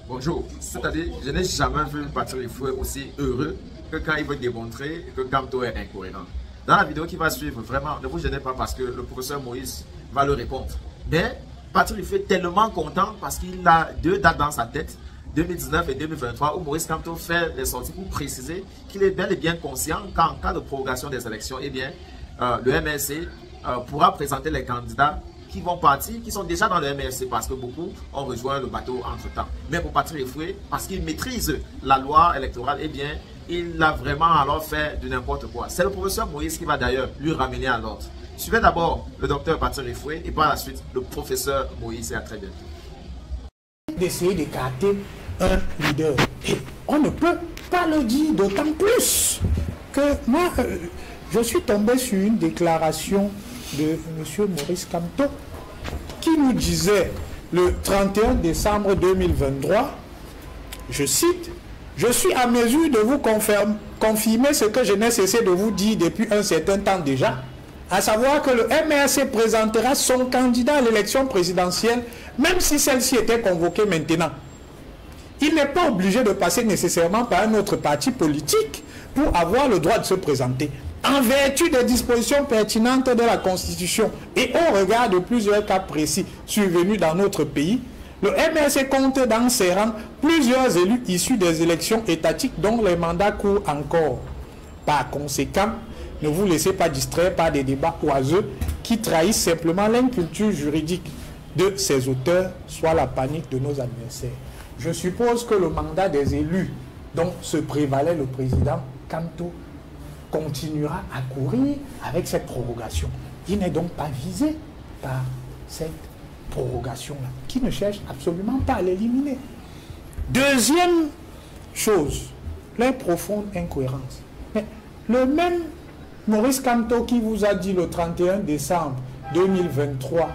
Bonjour. C'est-à-dire, je n'ai jamais vu Patrick Fouet aussi heureux que quand il veut démontrer que Kamto est incohérent. Dans la vidéo qui va suivre, vraiment, ne vous gênez pas parce que le professeur Moïse va le répondre. Mais Patrick Fouet est tellement content parce qu'il a deux dates dans sa tête, 2019 et 2023, où Maurice Kamto fait des sorties pour préciser qu'il est bel et bien conscient qu'en cas de prorogation des élections, eh bien, le MLC pourra présenter les candidats qui vont partir, qui sont déjà dans le MLC parce que beaucoup ont rejoint le bateau entre-temps. Mais pour Patrick Fouet, parce qu'il maîtrise la loi électorale, eh bien, il a vraiment alors fait de n'importe quoi. C'est le professeur Moïse qui va d'ailleurs lui ramener à l'ordre. Suivez d'abord le docteur Patrick Fouet et par la suite le professeur Moïse et à très bientôt. D'essayer d'écarter un leader. Et on ne peut pas le dire, d'autant plus que moi, je suis tombé sur une déclaration de M. Maurice Kamto qui nous disait le 31 décembre 2023, je cite, « Je suis à mesure de vous confirmer ce que je n'ai cessé de vous dire depuis un certain temps déjà, à savoir que le MRC présentera son candidat à l'élection présidentielle, même si celle-ci était convoquée maintenant. Il n'est pas obligé de passer nécessairement par un autre parti politique pour avoir le droit de se présenter. En vertu des dispositions pertinentes de la Constitution et au regard de plusieurs cas précis survenus dans notre pays, le MRC compte dans ses rangs plusieurs élus issus des élections étatiques dont les mandats courent encore. Par conséquent, ne vous laissez pas distraire par des débats oiseux qui trahissent simplement l'inculture juridique de ses auteurs, soit la panique de nos adversaires. Je suppose que le mandat des élus dont se prévalait le président Kamto continuera à courir avec cette prorogation. Il n'est donc pas visé par cette prorogation-là, qui ne cherche absolument pas à l'éliminer. Deuxième chose, la profonde incohérence. Mais le même Maurice Kamto qui vous a dit le 31 décembre 2023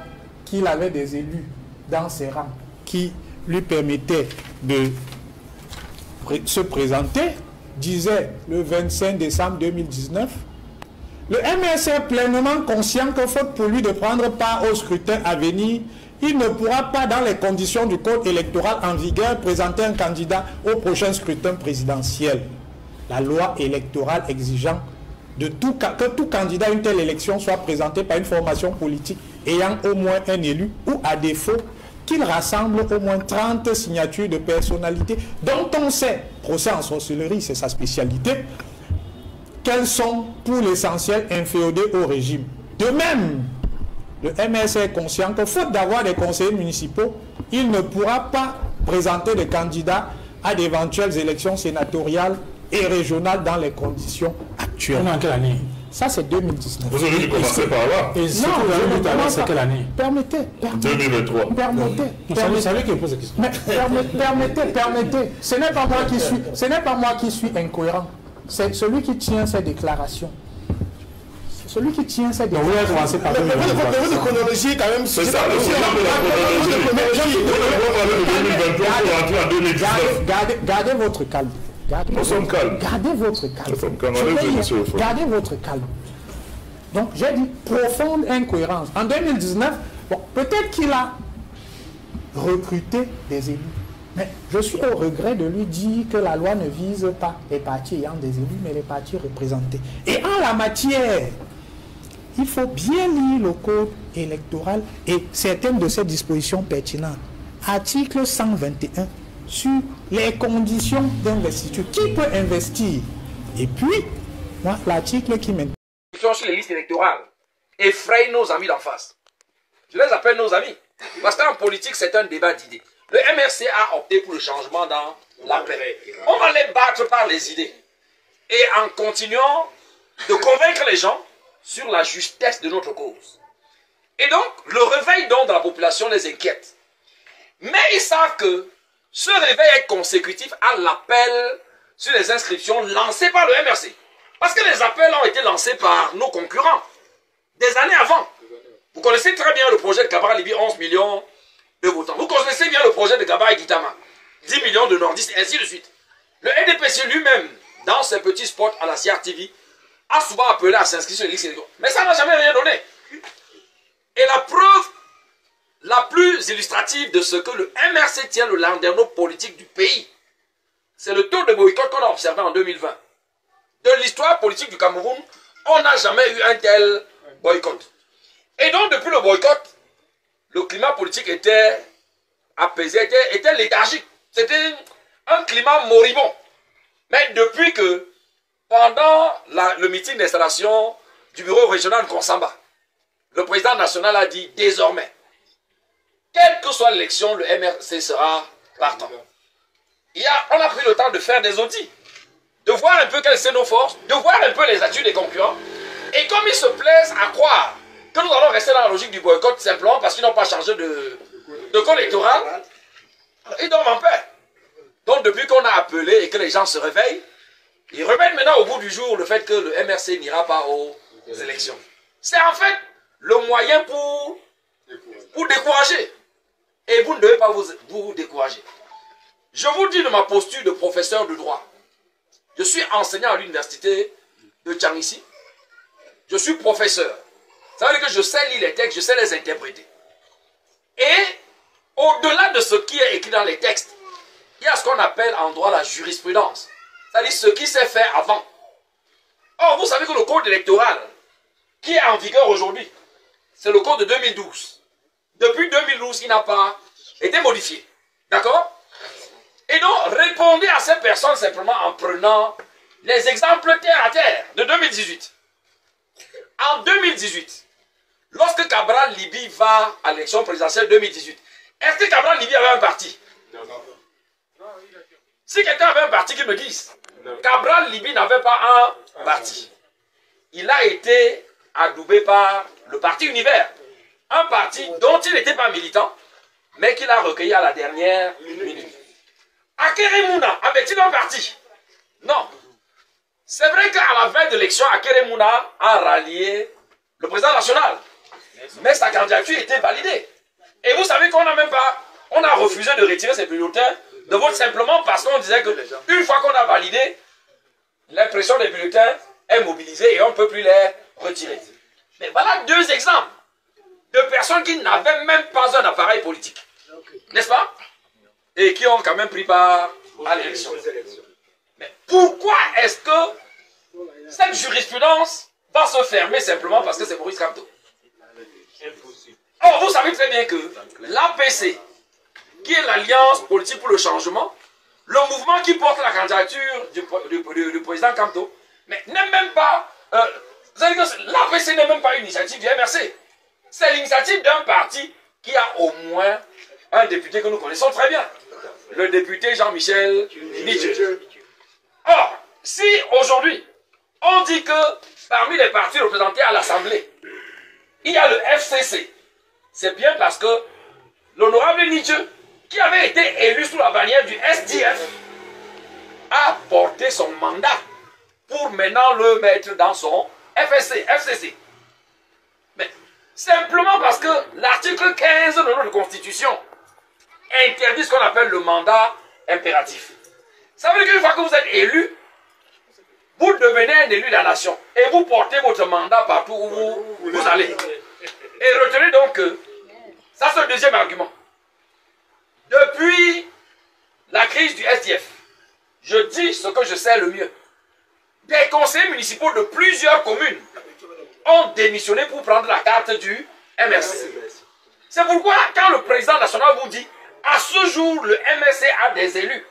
qu'il avait des élus dans ses rangs qui lui permettaient de se présenter, disait le 25 décembre 2019, le MRC est pleinement conscient que faute pour lui de prendre part au scrutin à venir, il ne pourra pas, dans les conditions du code électoral en vigueur, présenter un candidat au prochain scrutin présidentiel. La loi électorale exigeant que tout candidat à une telle élection soit présenté par une formation politique ayant au moins un élu ou à défaut qu'il rassemble au moins 30 signatures de personnalités dont on sait, procès en sorcellerie, c'est sa spécialité, qu'elles sont pour l'essentiel inféodées au régime. De même, le MRC est conscient que faute d'avoir des conseillers municipaux, il ne pourra pas présenter des candidats à d'éventuelles élections sénatoriales et régionales dans les conditions actuelles. On est en quelle année? Ça, c'est 2019. Vous avez dû commencer par là. Et ce que vous avez dit avant, c'est quelle année? Permettez. 2023. Vous savez qu'il pose la question. Mais permettez. Ce n'est pas moi qui suis incohérent. C'est celui qui tient ces déclarations. Celui qui tient ces déclarations. Vous allez commencer par votre chronologie, quand même. C'est ça, le chronologie. Gardez votre calme. Nous sommes calmes. Gardez votre calme. Nous sommes calmes. Gardez votre calme. Donc, j'ai dit profonde incohérence. En 2019, bon, peut-être qu'il a recruté des élus. Mais je suis au regret de lui dire que la loi ne vise pas les partis ayant des élus, mais les partis représentés. Et en la matière, il faut bien lire le code électoral et certaines de ses dispositions pertinentes. Article 121 sur les conditions d'investiture. Qui peut investir? Et puis, moi, l'article qui m'intéresse. Sur les listes électorales effraie nos amis d'en face. Je les appelle nos amis. Parce qu'en politique, c'est un débat d'idées. Le MRC a opté pour le changement dans la paix. On va les battre par les idées. Et en continuant de convaincre les gens sur la justesse de notre cause. Et donc, le réveil donc de la population les inquiète. Mais ils savent que ce réveil est consécutif à l'appel sur les inscriptions lancé par le MRC. Parce que les appels ont été lancés par nos concurrents des années avant. Vous connaissez très bien le projet de Kabara Libye, 11 millions de votants. Vous connaissez bien le projet de Gaba et Gitama, 10 millions de nordistes, et ainsi de suite. Le NDPC lui-même, dans ses petits spots à la CRTV, a souvent appelé à s'inscrire sur les listes électorales. Mais ça n'a jamais rien donné. Et la preuve, la plus illustrative de ce que le MRC tient le landerneau politique du pays. C'est le taux de boycott qu'on a observé en 2020. De l'histoire politique du Cameroun, on n'a jamais eu un tel boycott. Et donc, depuis le boycott, le climat politique était apaisé, était léthargique. C'était un climat moribond. Mais depuis que, pendant le meeting d'installation du bureau régional de Konsamba, le président national a dit désormais, quelle que soit l'élection, le MRC sera partant. On a pris le temps de faire des audits, de voir un peu quelles sont nos forces, de voir un peu les atouts des concurrents. Et comme ils se plaisent à croire que nous allons rester dans la logique du boycott simplement parce qu'ils n'ont pas changé de code électoral, ils dorment en paix. Donc depuis qu'on a appelé et que les gens se réveillent, ils remettent maintenant au bout du jour le fait que le MRC n'ira pas aux élections. C'est en fait le moyen pour décourager. Et vous ne devez pas vous décourager. Je vous dis de ma posture de professeur de droit. Je suis enseignant à l'université de Tchangissi. Je suis professeur. Ça veut dire que je sais lire les textes, je sais les interpréter. Et au-delà de ce qui est écrit dans les textes, il y a ce qu'on appelle en droit la jurisprudence. C'est-à-dire ce qui s'est fait avant. Or, vous savez que le code électoral qui est en vigueur aujourd'hui, c'est le code de 2012. Depuis 2012, il n'a pas été modifié. D'accord? Et donc, répondez à ces personnes simplement en prenant les exemples terre à terre de 2018. En 2018, lorsque Cabral Liby va à l'élection présidentielle 2018, est-ce que Cabral Liby avait un parti? Non. Si quelqu'un avait un parti, qu'il me dise. Cabral Liby n'avait pas un parti. Il a été adoubé par le parti Univers. Un parti dont il n'était pas militant, mais qu'il a recueilli à la dernière minute. Akere Mouna avait-il un parti? Non. C'est vrai qu'à la veille de l'élection, Akere Mouna a rallié le président national. Mais sa candidature était validée. Et vous savez qu'on n'a même pas, on a refusé de retirer ses bulletins de vote simplement parce qu'on disait que une fois qu'on a validé, l'impression des bulletins est mobilisée et on ne peut plus les retirer. Mais voilà deux exemples de personnes qui n'avaient même pas un appareil politique. N'est-ce pas? Et qui ont quand même pris part à l'élection. Mais pourquoi est-ce que cette jurisprudence va se fermer simplement parce que c'est Maurice Kamto? Or, vous savez très bien que l'APC, qui est l'Alliance politique pour le changement, le mouvement qui porte la candidature du président Kamto, mais n'est même pas... l'APC n'est même pas une initiative du MRC. C'est l'initiative d'un parti qui a au moins un député que nous connaissons très bien. Le député Jean-Michel Nietzsche. Or, si aujourd'hui, on dit que parmi les partis représentés à l'Assemblée, il y a le FCC, c'est bien parce que l'honorable Nietzsche, qui avait été élu sous la bannière du SDF, a porté son mandat pour maintenant le mettre dans son FCC. Mais simplement parce que l'article 15 de notre Constitution interdit ce qu'on appelle le mandat impératif. Ça veut dire qu'une fois que vous êtes élu, vous devenez un élu de la nation et vous portez votre mandat partout où vous allez. Et retenez donc que, ça c'est le deuxième argument. Depuis la crise du SDF, je dis ce que je sais le mieux. Des conseillers municipaux de plusieurs communes ont démissionné pour prendre la carte du MRC. C'est pourquoi quand le président national vous dit à ce jour le MRC a des élus,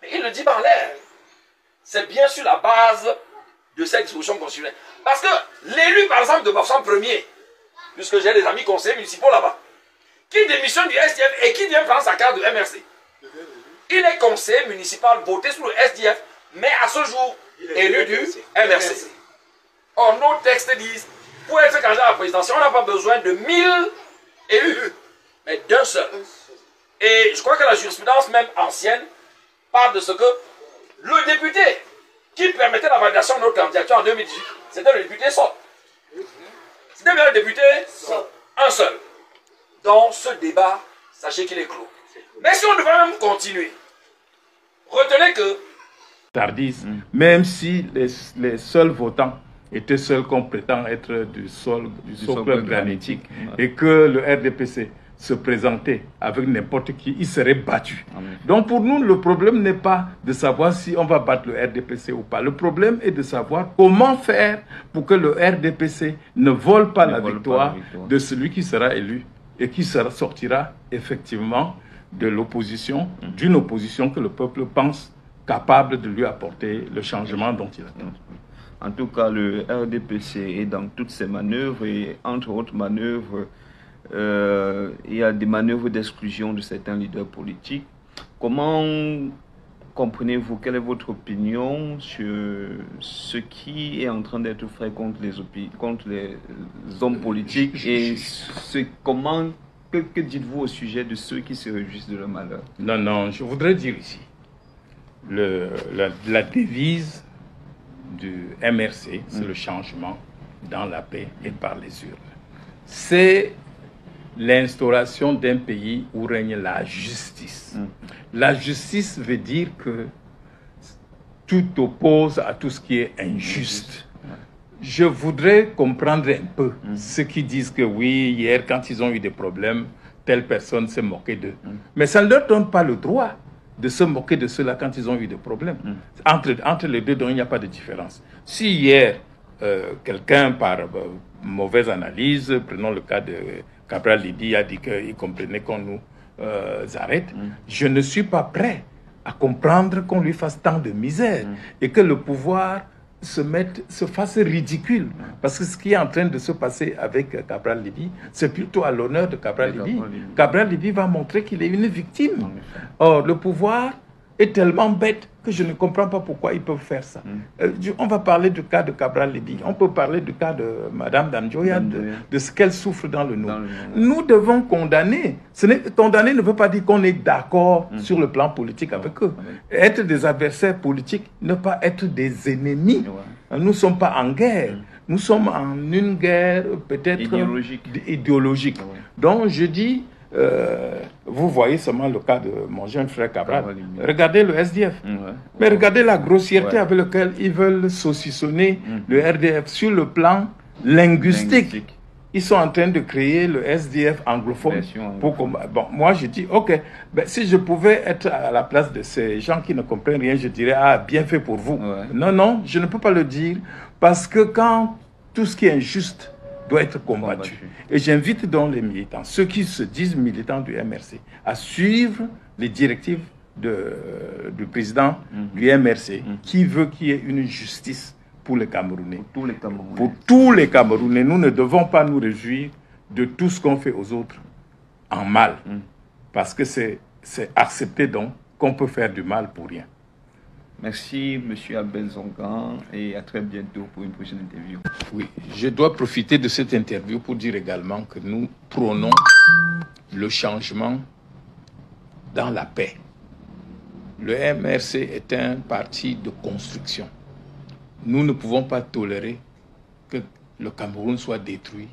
mais il le dit par l'air. C'est bien sur la base de cette disposition constitutionnelle. Parce que l'élu par exemple de Bafsan Premier, puisque j'ai des amis conseillers municipaux là-bas, qui démissionne du SDF et qui vient prendre sa carte de MRC. Il est conseiller municipal voté sous le SDF, mais à ce jour élu du MRC. Or, nos textes disent, pour être candidat à la présidentielle, on n'a pas besoin de 1000 élus, mais d'un seul. Et je crois que la jurisprudence même ancienne parle de ce que le député qui permettait la validation de notre candidature en 2018, c'était le député Sot. C'était bien le député Sot, un seul. Dans ce débat, sachez qu'il est clos. Mais si on devait même continuer, retenez que tardistes, même si les seuls votants était seul qu'on prétend être du socle granitique et que le RDPC se présentait avec n'importe qui, il serait battu. Donc pour nous, le problème n'est pas de savoir si on va battre le RDPC ou pas. Le problème est de savoir comment faire pour que le RDPC ne vole pas la victoire de celui qui sera élu et qui sortira effectivement de l'opposition, d'une opposition que le peuple pense capable de lui apporter le changement dont il attend. En tout cas, le RDPC est dans toutes ses manœuvres et entre autres manœuvres, il y a des manœuvres d'exclusion de certains leaders politiques. Comment comprenez-vous, quelle est votre opinion sur ce qui est en train d'être fait contre les hommes politiques et que dites-vous au sujet de ceux qui se réjouissent de leur malheur? Non, je voudrais dire ici, la devise du MRC, c'est le changement dans la paix et par les urnes. C'est l'instauration d'un pays où règne la justice. La justice veut dire que tout oppose à tout ce qui est injuste. Je voudrais comprendre un peu ceux qui disent que oui, hier, quand ils ont eu des problèmes, telle personne s'est moquée d'eux. Mais ça ne leur donne pas le droit de se moquer de ceux-là quand ils ont eu des problèmes. Entre les deux, donc, il n'y a pas de différence. Si hier, quelqu'un, par mauvaise analyse, prenons le cas de Cabral Libby, a dit qu'il comprenait qu'on nous arrête, je ne suis pas prêt à comprendre qu'on lui fasse tant de misère et que le pouvoir se fasse ridicule. Parce que ce qui est en train de se passer avec Cabral Libby, c'est plutôt à l'honneur de Cabral Libby. Cabral Libby va montrer qu'il est une victime. Or, le pouvoir est tellement bête que je ne comprends pas pourquoi ils peuvent faire ça. On va parler du cas de Cabral Libby. On peut parler du cas de Madame Damjoya, de ce qu'elle souffre dans le Nord. Nous devons condamner. Condamner ne veut pas dire qu'on est d'accord sur le plan politique avec eux. Être des adversaires politiques, ne pas être des ennemis. Nous ne sommes pas en guerre. Nous sommes en une guerre peut-être idéologique. Donc je dis, vous voyez seulement le cas de mon jeune frère Cabral. Regardez le SDF. Mais regardez la grossièreté avec laquelle ils veulent saucissonner le RDF sur le plan linguistique. Ils sont en train de créer le SDF anglophone. Bon, moi je dis, ok, si je pouvais être à la place de ces gens qui ne comprennent rien, je dirais, ah, bien fait pour vous. Non, je ne peux pas le dire, parce que quand tout ce qui est injuste doit être combattu. Et j'invite donc les militants, ceux qui se disent militants du MRC, à suivre les directives du président du MRC, qui veut qu'il y ait une justice pour les Camerounais. Pour tous les Camerounais. Nous ne devons pas nous réjouir de tout ce qu'on fait aux autres en mal. Parce que c'est accepter donc qu'on peut faire du mal pour rien. Merci, M. Abel Zongan, et à très bientôt pour une prochaine interview. Oui, je dois profiter de cette interview pour dire également que nous prônons le changement dans la paix. Le MRC est un parti de construction. Nous ne pouvons pas tolérer que le Cameroun soit détruit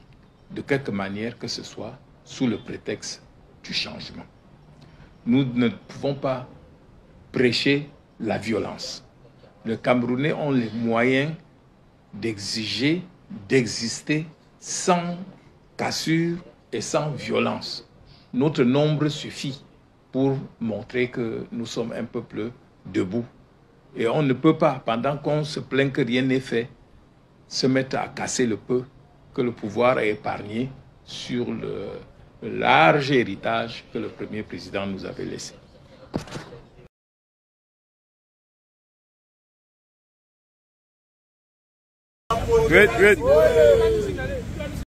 de quelque manière que ce soit sous le prétexte du changement. Nous ne pouvons pas prêcher la violence. Les Camerounais ont les moyens d'exiger, d'exister sans cassure et sans violence. Notre nombre suffit pour montrer que nous sommes un peuple debout. Et on ne peut pas, pendant qu'on se plaint que rien n'est fait, se mettre à casser le peu que le pouvoir a épargné sur le large héritage que le premier président nous avait laissé. Wait.